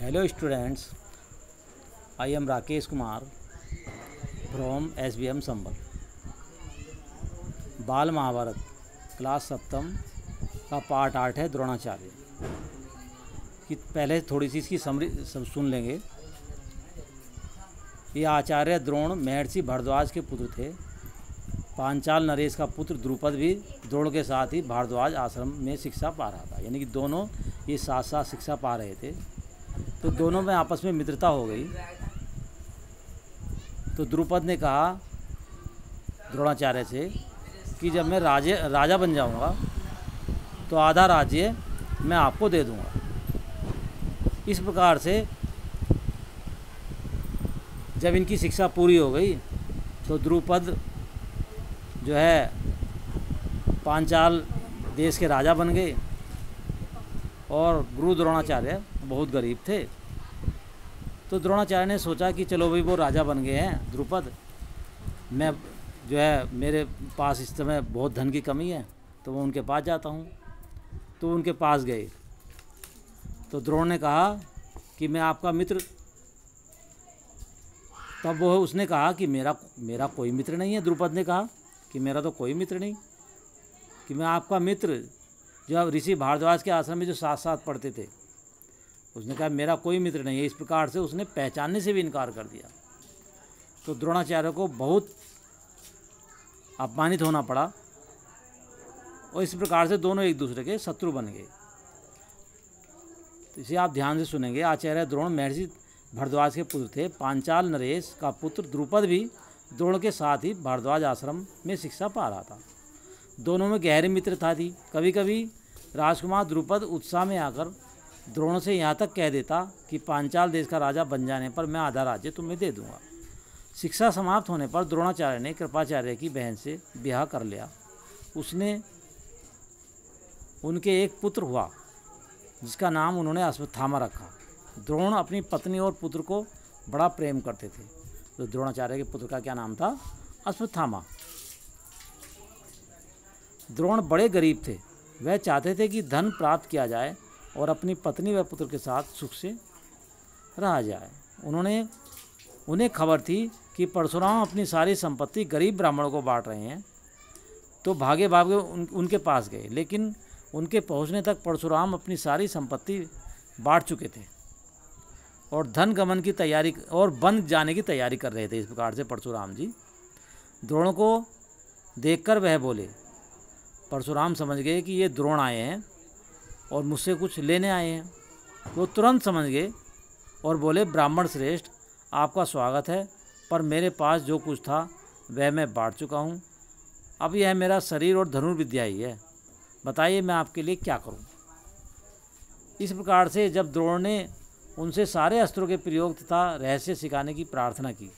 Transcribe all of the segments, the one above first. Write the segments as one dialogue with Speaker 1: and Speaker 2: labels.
Speaker 1: Hello students, I am Rakesh Kumar from SBM Sambal। बाल Mahabharat class सप्तम का part 8 है द्रोणाचार्य कि पहले थोड़ी सी इसकी समरी सब सुन लेंगे। ये आचार्य द्रोण महर्षि भारद्वाज के पुत्र थे। पांचाल नरेश का पुत्र द्रुपद भी द्रोण के साथ ही भारद्वाज आश्रम में शिक्षा पा रहा था, यानी कि दोनों ये साथ साथ शिक्षा पा रहे थे। तो दोनों में आपस में मित्रता हो गई। तो द्रुपद ने कहा द्रोणाचार्य से कि जब मैं राजा बन जाऊंगा तो आधा राज्य मैं आपको दे दूंगा। इस प्रकार से जब इनकी शिक्षा पूरी हो गई तो द्रुपद जो है पांचाल देश के राजा बन गए और गुरु द्रोणाचार्य बहुत गरीब थे। तो द्रोणाचार्य ने सोचा कि चलो भाई वो राजा बन गए हैं द्रुपद, मैं जो है मेरे पास इस समय बहुत धन की कमी है तो मैं उनके पास जाता हूँ। तो उनके पास गए तो द्रोण ने कहा कि मैं आपका मित्र। तब वो उसने कहा कि मेरा कोई मित्र नहीं है। द्रुपद ने कहा कि मेरा तो कोई मित्र नहीं, कि मैं आपका मित्र जो ऋषि भारद्वाज के आश्रम में जो साथ साथ पढ़ते थे। उसने कहा मेरा कोई मित्र नहीं है। इस प्रकार से उसने पहचानने से भी इनकार कर दिया। तो द्रोणाचार्य को बहुत अपमानित होना पड़ा और इस प्रकार से दोनों एक दूसरे के शत्रु बन गए। तो इसे आप ध्यान से सुनेंगे। आचार्य द्रोण महर्षि भारद्वाज के पुत्र थे। पांचाल नरेश का पुत्र द्रुपद भी द्रोण के साथ ही भारद्वाज आश्रम में शिक्षा पा रहा था। दोनों में गहरी मित्रता थी। कभी कभी राजकुमार द्रुपद उत्साह में आकर द्रोण से यहाँ तक कह देता कि पांचाल देश का राजा बन जाने पर मैं आधा राज्य तुम्हें दे दूंगा। शिक्षा समाप्त होने पर द्रोणाचार्य ने कृपाचार्य की बहन से ब्याह कर लिया। उसने उनके एक पुत्र हुआ जिसका नाम उन्होंने अश्वत्थामा रखा। द्रोण अपनी पत्नी और पुत्र को बड़ा प्रेम करते थे। तो द्रोणाचार्य के पुत्र का क्या नाम था? अश्वत्थामा। द्रोण बड़े गरीब थे। वह चाहते थे कि धन प्राप्त किया जाए और अपनी पत्नी व पुत्र के साथ सुख से रहा जाए। उन्हें खबर थी कि परशुराम अपनी सारी संपत्ति गरीब ब्राह्मणों को बांट रहे हैं। तो भागे भागे उनके पास गए, लेकिन उनके पहुंचने तक परशुराम अपनी सारी संपत्ति बांट चुके थे और धन गमन की तैयारी और बन जाने की तैयारी कर रहे थे। इस प्रकार से परशुराम जी द्रोण को देखकर वह बोले। परशुराम समझ गए कि ये द्रोण आए हैं और मुझसे कुछ लेने आए हैं। वो तुरंत समझ गए और बोले ब्राह्मण श्रेष्ठ, आपका स्वागत है, पर मेरे पास जो कुछ था वह मैं बांट चुका हूँ। अब यह मेरा शरीर और धनुर्विद्या ही है। बताइए मैं आपके लिए क्या करूँ। इस प्रकार से जब द्रोण ने उनसे सारे अस्त्रों के प्रयोग तथा रहस्य सिखाने की प्रार्थना की,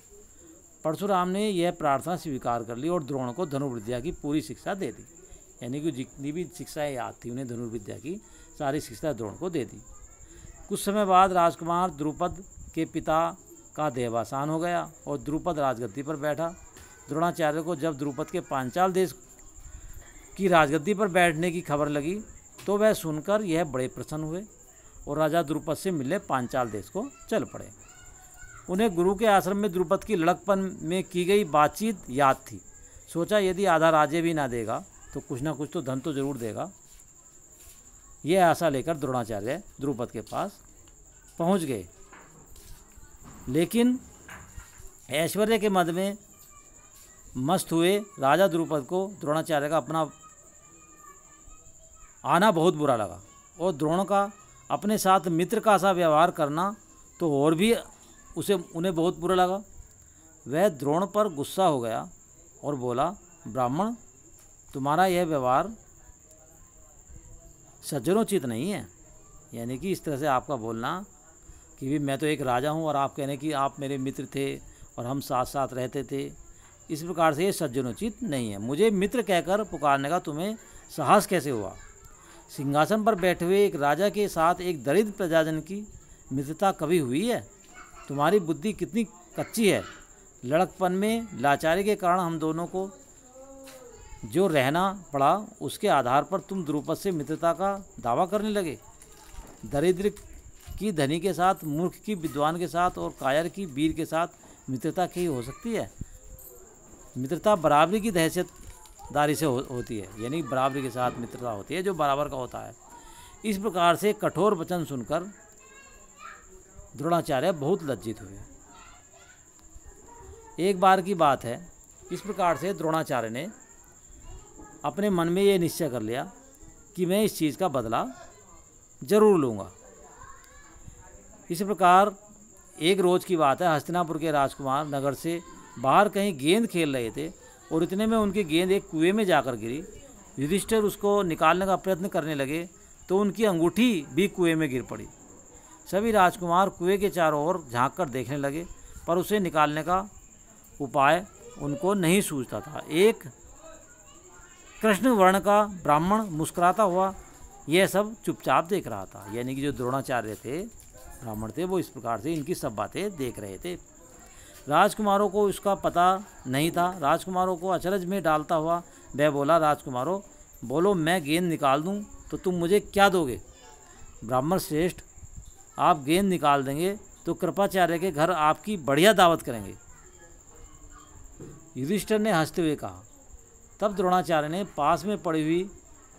Speaker 1: परशुराम ने यह प्रार्थना स्वीकार कर ली और द्रोण को धनुर्विद्या की पूरी शिक्षा दे दी। यानी कि जितनी भी शिक्षाएँ याद थी उन्हें धनुर्विद्या की सारी शिक्षा द्रोण को दे दी। कुछ समय बाद राजकुमार द्रुपद के पिता का देहावसान हो गया और द्रुपद राजगद्दी पर बैठा। द्रोणाचार्य को जब द्रुपद के पांचाल देश की राजगद्दी पर बैठने की खबर लगी तो वह सुनकर यह बड़े प्रसन्न हुए और राजा द्रुपद से मिलने पांचाल देश को चल पड़े। उन्हें गुरु के आश्रम में द्रुपद की लड़कपन में की गई बातचीत याद थी। सोचा यदि आधा राज्य भी ना देगा तो कुछ ना कुछ तो धन तो जरूर देगा। यह आशा लेकर द्रोणाचार्य द्रुपद के पास पहुंच गए, लेकिन ऐश्वर्य के मद में मस्त हुए राजा द्रुपद को द्रोणाचार्य का अपना आना बहुत बुरा लगा और द्रोण का अपने साथ मित्र का सा व्यवहार करना तो और भी उन्हें बहुत बुरा लगा। वह द्रोण पर गुस्सा हो गया और बोला, ब्राह्मण, तुम्हारा यह व्यवहार सज्जनोचित नहीं है। यानी कि इस तरह से आपका बोलना कि भी मैं तो एक राजा हूँ और आप कहने कि आप मेरे मित्र थे और हम साथ साथ रहते थे, इस प्रकार से ये सज्जनोचित नहीं है। मुझे मित्र कहकर पुकारने का तुम्हें साहस कैसे हुआ? सिंहासन पर बैठे हुए एक राजा के साथ एक दरिद्र प्रजाजन की मित्रता कभी हुई है? तुम्हारी बुद्धि कितनी कच्ची है। लड़कपन में लाचारी के कारण हम दोनों को जो रहना पड़ा उसके आधार पर तुम द्रुपद से मित्रता का दावा करने लगे। दरिद्र कि धनी के साथ, मूर्ख की विद्वान के साथ और कायर की वीर के साथ मित्रता की हो सकती है? मित्रता बराबरी की हैसियतदारी से होती है, यानी बराबरी के साथ मित्रता होती है, जो बराबर का होता है। इस प्रकार से कठोर वचन सुनकर द्रोणाचार्य बहुत लज्जित हुए। एक बार की बात है, इस प्रकार से द्रोणाचार्य ने अपने मन में ये निश्चय कर लिया कि मैं इस चीज़ का बदला जरूर लूँगा। इस प्रकार एक रोज़ की बात है, हस्तिनापुर के राजकुमार नगर से बाहर कहीं गेंद खेल रहे थे और इतने में उनकी गेंद एक कुएं में जाकर गिरी। युधिष्ठिर उसको निकालने का प्रयत्न करने लगे तो उनकी अंगूठी भी कुएं में गिर पड़ी। सभी राजकुमार कुएं के चारों ओर झांक कर देखने लगे, पर उसे निकालने का उपाय उनको नहीं सूझता था। एक कृष्ण वर्ण का ब्राह्मण मुस्कुराता हुआ यह सब चुपचाप देख रहा था, यानी कि जो द्रोणाचार्य थे, ब्राह्मण थे, वो इस प्रकार से इनकी सब बातें देख रहे थे। राजकुमारों को उसका पता नहीं था। राजकुमारों को अचरज में डालता हुआ वह बोला, राजकुमारों बोलो, मैं गेंद निकाल दूं तो तुम मुझे क्या दोगे? ब्राह्मण श्रेष्ठ, आप गेंद निकाल देंगे तो कृपाचार्य के घर आपकी बढ़िया दावत करेंगे। युधिष्ठिर ने हंसते हुए कहा। तब द्रोणाचार्य ने पास में पड़ी हुई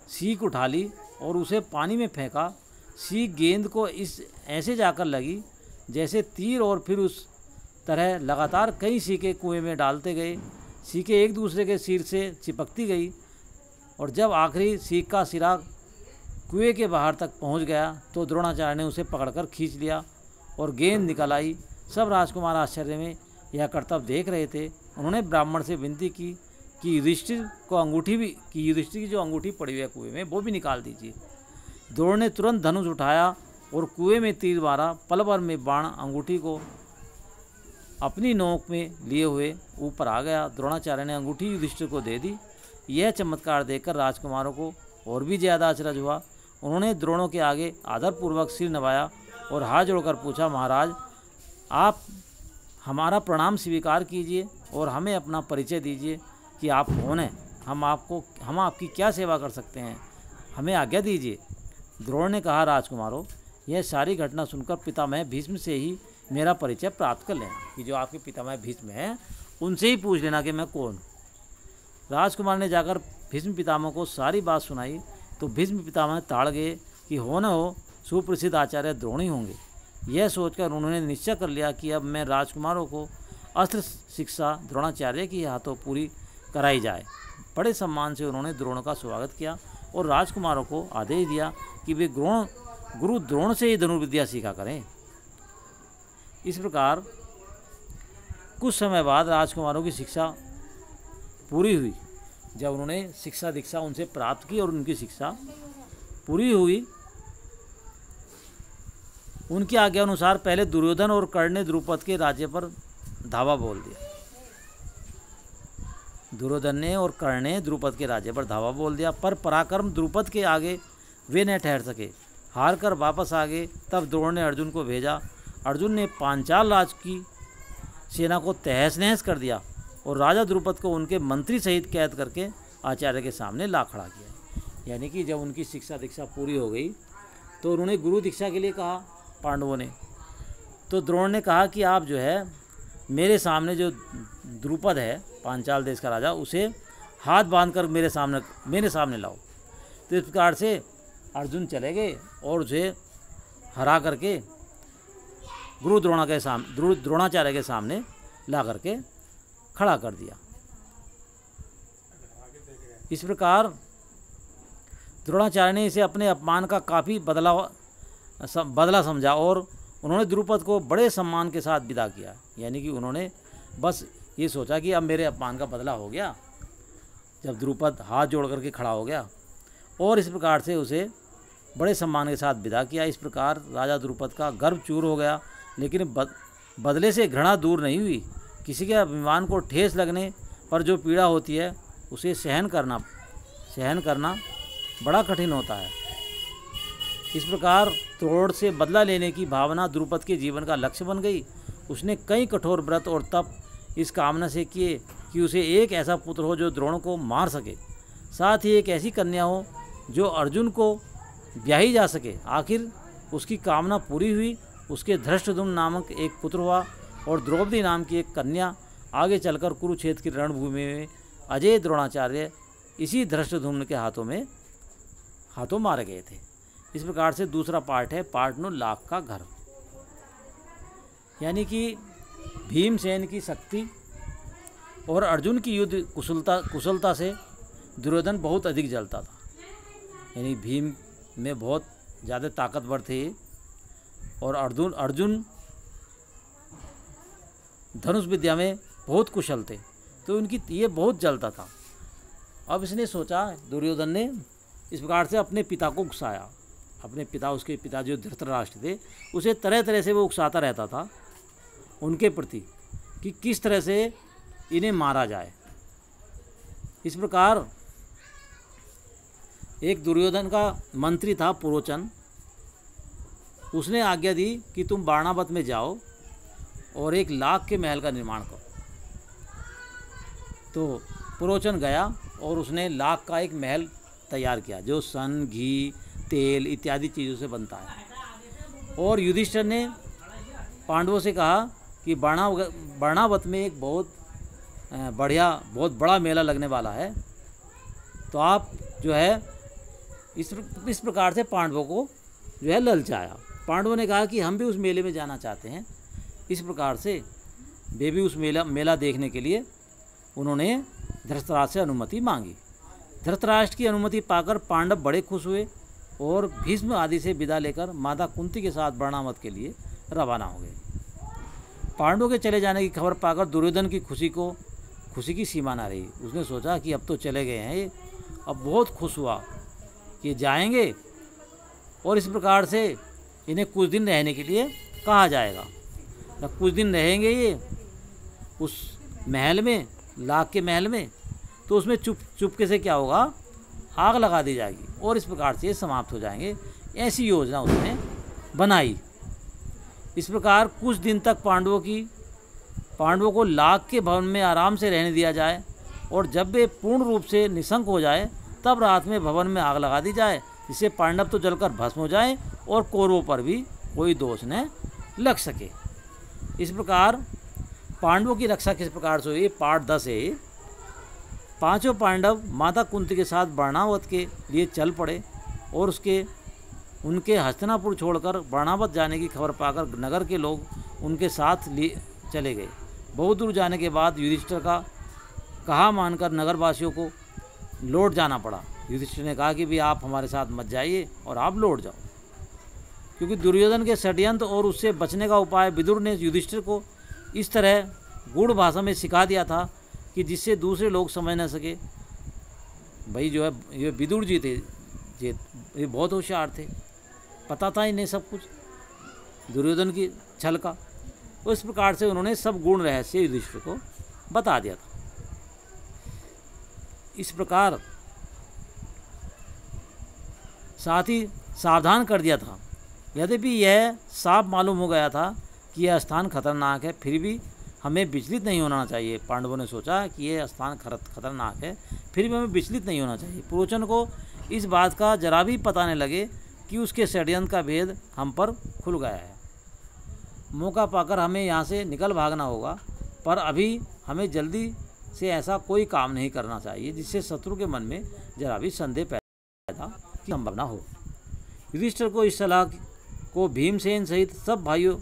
Speaker 1: सीख उठा ली और उसे पानी में फेंका। सीख गेंद को ऐसे जाकर लगी जैसे तीर, और फिर उस तरह लगातार कई सीखें कुएं में डालते गए। सीखें एक दूसरे के सिर से चिपकती गई और जब आखिरी सीख का सिरा कुएं के बाहर तक पहुंच गया तो द्रोणाचार्य ने उसे पकड़कर खींच लिया और गेंद निकल आई। सब राजकुमार आश्चर्य में यह करतब देख रहे थे। उन्होंने ब्राह्मण से विनती की कि युधिष्ठिर की जो अंगूठी पड़ी हुई है कुएं में, वो भी निकाल दीजिए। द्रोण ने तुरंत धनुष उठाया और कुएं में तीर मारा। पल भर में बाण अंगूठी को अपनी नोक में लिए हुए ऊपर आ गया। द्रोणाचार्य ने अंगूठी युधिष्ठिर को दे दी। यह चमत्कार देखकर राजकुमारों को और भी ज़्यादा अचरज हुआ। उन्होंने द्रोणों के आगे आदरपूर्वक सिर नवाया और हाथ जोड़कर पूछा, महाराज, आप हमारा प्रणाम स्वीकार कीजिए और हमें अपना परिचय दीजिए कि आप कौन हैं। हम आपकी क्या सेवा कर सकते हैं, हमें आज्ञा दीजिए। द्रोण ने कहा, राजकुमारों, यह सारी घटना सुनकर पितामह भीष्म से ही मेरा परिचय प्राप्त कर लेना, कि जो आपके पितामह भीष्म हैं उनसे ही पूछ लेना कि मैं कौन हूँ। राजकुमार ने जाकर भीष्म पितामह को सारी बात सुनाई तो भीष्म पितामह ताड़ गए कि हो न हो सुप्रसिद्ध आचार्य द्रोण ही होंगे। यह सोचकर उन्होंने निश्चय कर लिया कि अब मैं राजकुमारों को अस्त्र शिक्षा द्रोणाचार्य के हाथों पूरी कराई जाए। बड़े सम्मान से उन्होंने द्रोण का स्वागत किया और राजकुमारों को आदेश दिया कि वे गुरु द्रोण से ही धनुर्विद्या सीखा करें। इस प्रकार कुछ समय बाद राजकुमारों की शिक्षा पूरी हुई। जब उन्होंने शिक्षा दीक्षा उनसे प्राप्त की और उनकी शिक्षा पूरी हुई, उनकी आज्ञा अनुसार पहले दुर्योधन और कर्ण ने द्रुपद के राज्य पर धावा बोल दिया। दुर्योधन ने और कर्ण ने द्रुपद के राज्य पर धावा बोल दिया, पर पराक्रम द्रुपद के आगे वे न ठहर सके। हार कर वापस आ गए। तब द्रोण ने अर्जुन को भेजा। अर्जुन ने पांचाल राज की सेना को तहस नहस कर दिया और राजा द्रुपद को उनके मंत्री सहित कैद करके आचार्य के सामने ला खड़ा किया। यानी कि जब उनकी शिक्षा दीक्षा पूरी हो गई तो उन्होंने गुरु दीक्षा के लिए कहा पांडवों ने। तो द्रोण ने कहा कि आप जो है मेरे सामने, जो द्रुपद है पांचाल देश का राजा, उसे हाथ बांधकर मेरे सामने लाओ। तो इस प्रकार से अर्जुन चले गए और उसे हरा करके गुरु द्रोणाचार्य के सामने ला करके खड़ा कर दिया। इस प्रकार द्रोणाचार्य ने इसे अपने अपमान का काफ़ी बदला समझा और उन्होंने द्रुपद को बड़े सम्मान के साथ विदा किया। यानी कि उन्होंने बस ये सोचा कि अब मेरे अपमान का बदला हो गया, जब द्रुपद हाथ जोड़ करके खड़ा हो गया, और इस प्रकार से उसे बड़े सम्मान के साथ विदा किया। इस प्रकार राजा द्रुपद का गर्व चूर हो गया, लेकिन बदले से घृणा दूर नहीं हुई। किसी के अभिमान को ठेस लगने पर जो पीड़ा होती है उसे सहन करना बड़ा कठिन होता है। इस प्रकार द्रोण से बदला लेने की भावना द्रुपद के जीवन का लक्ष्य बन गई। उसने कई कठोर व्रत और तप इस कामना से किए कि उसे एक ऐसा पुत्र हो जो द्रोण को मार सके, साथ ही एक ऐसी कन्या हो जो अर्जुन को ब्याही जा सके। आखिर उसकी कामना पूरी हुई। उसके धृष्टद्युम्न नामक एक पुत्र हुआ और द्रौपदी नाम की एक कन्या। आगे चलकर कुरुक्षेत्र की रणभूमि में अजय द्रोणाचार्य इसी धृष्टद्युम्न के हाथों मारे गए थे। इस प्रकार से दूसरा पार्ट है पार्ट 9 लाख का घर। यानी कि भीमसेन की शक्ति और अर्जुन की युद्ध कुशलता से दुर्योधन बहुत अधिक जलता था। यानी भीम में बहुत ज़्यादा ताकतवर थे और अर्जुन धनुष विद्या में बहुत कुशल थे, तो उनकी ये बहुत जलता था। अब इसने सोचा, दुर्योधन ने इस प्रकार से अपने पिता को उकसाया। अपने पिता, उसके पिता जो धृतराष्ट्र थे, उसे तरह तरह से वो उकसाता रहता था उनके प्रति कि किस तरह से इन्हें मारा जाए। इस प्रकार एक दुर्योधन का मंत्री था पुरोचन, उसने आज्ञा दी कि तुम बाणावत में जाओ और 1 लाख के महल का निर्माण करो। तो पुरोचन गया और उसने लाख का एक महल तैयार किया जो सन, घी, तेल इत्यादि चीज़ों से बनता है। और युधिष्ठिर ने पांडवों से कहा कि बाणावत में एक बहुत बड़ा मेला लगने वाला है, तो आप जो है इस प्रकार से पांडवों को जो है ललचाया। पांडवों ने कहा कि हम भी उस मेले में जाना चाहते हैं। इस प्रकार से वे भी उस मेला देखने के लिए उन्होंने धृतराष्ट्र से अनुमति मांगी। धृतराष्ट्र की अनुमति पाकर पांडव बड़े खुश हुए और भीष्म आदि से विदा लेकर माता कुंती के साथ बाणावत के लिए रवाना हो गए। पांडवों के चले जाने की खबर पाकर दुर्योधन की खुशी की सीमा न रही। उसने सोचा कि अब तो चले गए हैं ये, अब बहुत खुश हुआ कि जाएंगे और इस प्रकार से इन्हें कुछ दिन रहने के लिए कहा जाएगा। जब कुछ दिन रहेंगे ये उस महल में, लाख के महल में, तो उसमें चुपके से क्या होगा, आग लगा दी जाएगी और इस प्रकार से ये समाप्त हो जाएंगे। ऐसी योजना उसने बनाई। इस प्रकार कुछ दिन तक पांडवों को लाख के भवन में आराम से रहने दिया जाए और जब वे पूर्ण रूप से निशंक हो जाए तब रात में भवन में आग लगा दी जाए, जिससे पांडव तो जलकर भस्म हो जाए और कौरवों पर भी कोई दोष न लग सके। इस प्रकार पांडवों की रक्षा किस प्रकार से हुई, पार्ट 10 है। 5 पांडव माता कुंती के साथ बाणावत के लिए चल पड़े और उनके हस्तिनापुर छोड़कर बाणावत जाने की खबर पाकर नगर के लोग उनके साथ चले गए। बहुत दूर जाने के बाद युधिष्ठिर का कहा मानकर नगरवासियों को लौट जाना पड़ा। युधिष्ठिर ने कहा कि भी आप हमारे साथ मत जाइए और आप लौट जाओ, क्योंकि दुर्योधन के षड्यंत्र और उससे बचने का उपाय विदुर ने युधिष्ठिर को इस तरह गूढ़ भाषा में सिखा दिया था कि जिससे दूसरे लोग समझ न सके। भाई जो है ये विदुर जी थे, ये बहुत होशियार थे, पता था इन्हें सब कुछ दुर्योधन की छल का। तो इस प्रकार से उन्होंने सब गुण रहस्य युधिष्ठिर को बता दिया था। इस प्रकार साथ ही सावधान कर दिया था। यद्यपि यह साफ मालूम हो गया था कि यह स्थान खतरनाक है, फिर भी हमें विचलित नहीं होना चाहिए। पांडवों ने सोचा कि यह स्थान खतरनाक है, फिर भी हमें विचलित नहीं होना चाहिए। पुरोचन को इस बात का जरा भी पता नहीं लगे कि उसके षड्यंत्र का भेद हम पर खुल गया है। मौका पाकर हमें यहाँ से निकल भागना होगा, पर अभी हमें जल्दी से ऐसा कोई काम नहीं करना चाहिए जिससे शत्रु के मन में जरा भी संदेह पैदा की संभावना हो। युधिष्ठिर को इस सलाह को भीमसेन सहित सब भाइयों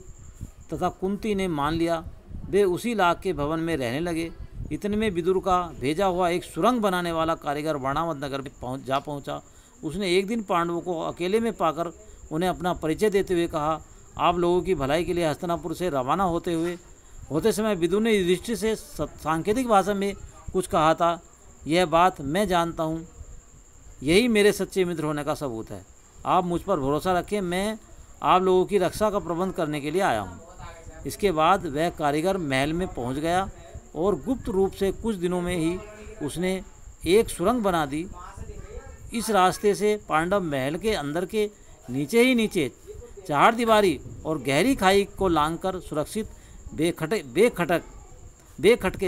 Speaker 1: तथा कुंती ने मान लिया। वे उसी लाख के भवन में रहने लगे। इतने में विदुर का भेजा हुआ एक सुरंग बनाने वाला कारीगर बाणावत नगर में पहुंचा। उसने एक दिन पांडवों को अकेले में पाकर उन्हें अपना परिचय देते हुए कहा, आप लोगों की भलाई के लिए हस्तिनापुर से रवाना होते समय विदुर ने युधिष्ठिर से सांकेतिक भाषा में कुछ कहा था। यह बात मैं जानता हूँ, यही मेरे सच्चे मित्र होने का सबूत है। आप मुझ पर भरोसा रखें, मैं आप लोगों की रक्षा का प्रबंध करने के लिए आया हूँ। इसके बाद वह कारीगर महल में पहुँच गया और गुप्त रूप से कुछ दिनों में ही उसने एक सुरंग बना दी। इस रास्ते से पांडव महल के अंदर के नीचे ही नीचे चारदीवारी और गहरी खाई को लांघकर सुरक्षित बेखटके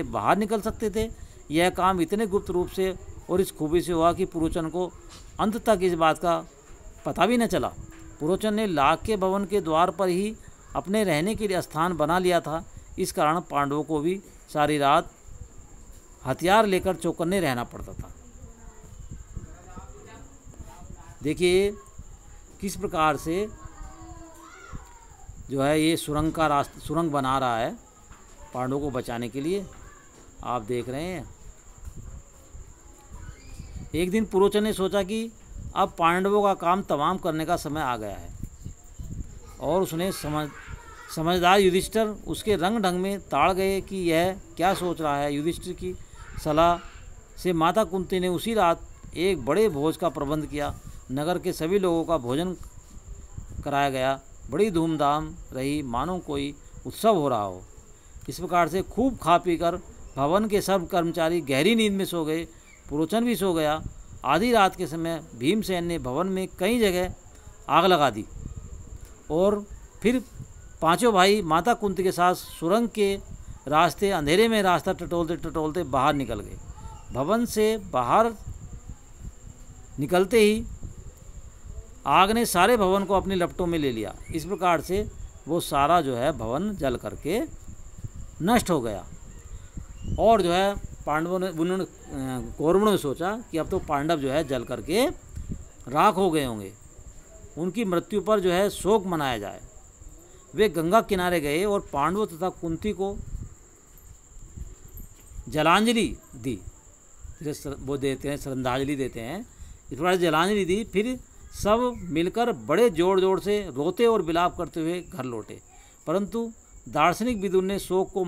Speaker 1: बाहर निकल सकते थे। यह काम इतने गुप्त रूप से और इस खूबी से हुआ कि पुरोचन को अंत तक इस बात का पता भी न चला। पुरोचन ने लाख के भवन के द्वार पर ही अपने रहने के लिए स्थान बना लिया था। इस कारण पांडवों को भी सारी रात हथियार लेकर चौकन्ने रहना पड़ता था। देखिए किस प्रकार से जो है ये सुरंग बना रहा है पांडवों को बचाने के लिए, आप देख रहे हैं। एक दिन पुरोचन ने सोचा कि अब पांडवों का काम तमाम करने का समय आ गया है और उसने समझदार युधिष्ठिर उसके रंग ढंग में ताड़ गए कि यह क्या सोच रहा है। युधिष्ठिर की सलाह से माता कुंती ने उसी रात एक बड़े भोज का प्रबंध किया। नगर के सभी लोगों का भोजन कराया गया। बड़ी धूमधाम रही, मानो कोई उत्सव हो रहा हो। इस प्रकार से खूब खा पी कर भवन के सब कर्मचारी गहरी नींद में सो गए। पुरोचन भी सो गया। आधी रात के समय भीमसेन ने भवन में कई जगह आग लगा दी और फिर पांचों भाई माता कुंती के साथ सुरंग के रास्ते अंधेरे में रास्ता टटोलते टटोलते बाहर निकल गए। भवन से बाहर निकलते ही आग ने सारे भवन को अपनी लपटों में ले लिया। इस प्रकार से वो सारा जो है भवन जल करके नष्ट हो गया। और जो है पांडवों ने कौरवों ने सोचा कि अब तो पांडव जो है जल करके राख हो गए होंगे, उनकी मृत्यु पर जो है शोक मनाया जाए। वे गंगा किनारे गए और पांडवों तथा कुंती को जलांजलि दी, वो देते हैं श्रद्धांजलि देते हैं, इस प्रकार जलांजलि दी। फिर सब मिलकर बड़े जोर जोर से रोते और विलाप करते हुए घर लौटे। परंतु दार्शनिक विदुर ने शोक को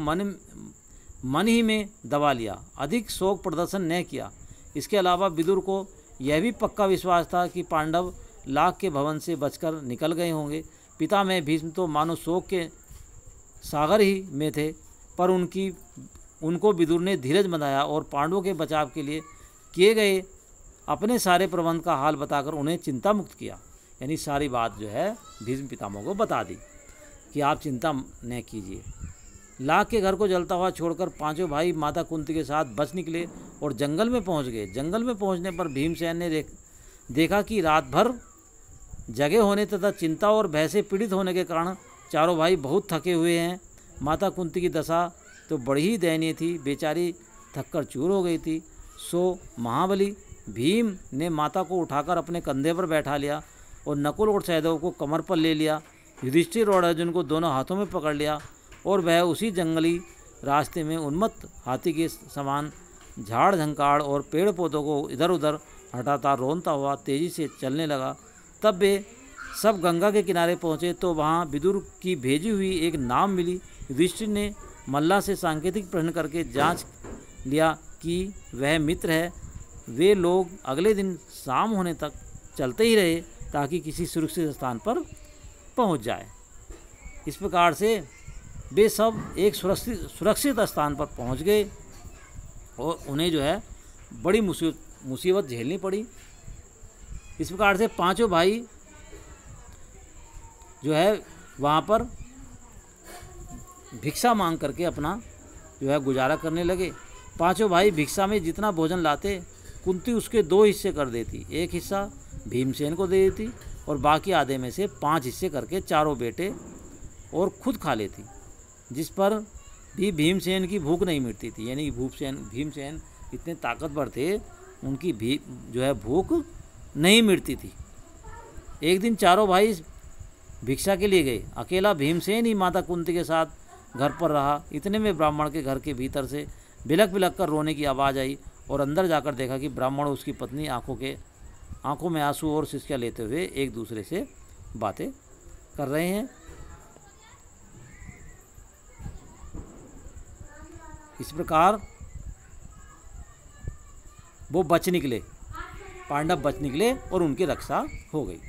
Speaker 1: मन ही में दबा लिया, अधिक शोक प्रदर्शन न किया। इसके अलावा विदुर को यह भी पक्का विश्वास था कि पांडव लाख के भवन से बचकर निकल गए होंगे। पिता में भीष्म तो मानो शोक के सागर ही में थे, पर उनको विदुर ने धीरज बंधाया और पांडवों के बचाव के लिए किए गए अपने सारे प्रबंध का हाल बताकर उन्हें चिंता मुक्त किया। यानी सारी बात जो है भीष्म पितामह को बता दी कि आप चिंता न कीजिए। लाख के घर को जलता हुआ छोड़कर पांचों भाई माता कुंती के साथ बच निकले और जंगल में पहुंच गए। जंगल में पहुंचने पर भीमसेन ने देखा कि रात भर जगे होने तथा चिंता और भय से पीड़ित होने के कारण चारों भाई बहुत थके हुए हैं। माता कुंती की दशा तो बड़ी ही दयनीय थी, बेचारी थककर चूर हो गई थी। सो महाबली भीम ने माता को उठाकर अपने कंधे पर बैठा लिया और नकुल और सहदेव को कमर पर ले लिया। युधिष्ठिर और अर्जुन को दोनों हाथों में पकड़ लिया और वह उसी जंगली रास्ते में उन्मत्त हाथी के समान झाड़ झंकाड़ और पेड़ पौधों को इधर उधर हटाता रोनता हुआ तेजी से चलने लगा। तब वे सब गंगा के किनारे पहुँचे तो वहाँ विदुर की भेजी हुई एक नाव मिली। युधिष्ठिर ने मल्ला से सांकेतिक प्रश्न करके जांच लिया कि वह मित्र है। वे लोग अगले दिन शाम होने तक चलते ही रहे ताकि किसी सुरक्षित स्थान पर पहुंच जाए। इस प्रकार से वे सब एक सुरक्षित स्थान पर पहुंच गए और उन्हें जो है बड़ी मुसीबत झेलनी पड़ी। इस प्रकार से पांचों भाई जो है वहाँ पर भिक्षा मांग करके अपना जो है गुजारा करने लगे। पांचों भाई भिक्षा में जितना भोजन लाते कुंती उसके 2 हिस्से कर देती, एक हिस्सा भीमसेन को दे देती और बाकी आधे में से 5 हिस्से करके चारों बेटे और खुद खा लेती, जिस पर भी भीमसेन की भूख नहीं मिटती थी। यानी भीमसेन इतने ताकतवर थे, उनकी भी जो है भूख नहीं मिटती थी। एक दिन चारों भाई भिक्षा के लिए गए। अकेला भीमसेन ही माता कुंती के साथ घर पर रहा। इतने में ब्राह्मण के घर के भीतर से बिलक बिलक कर रोने की आवाज़ आई और अंदर जाकर देखा कि ब्राह्मण और उसकी पत्नी आंखों में आंसू और सिसकियाँ लेते हुए एक दूसरे से बातें कर रहे हैं। इस प्रकार वो बच निकले, पांडव बच निकले और उनकी रक्षा हो गई।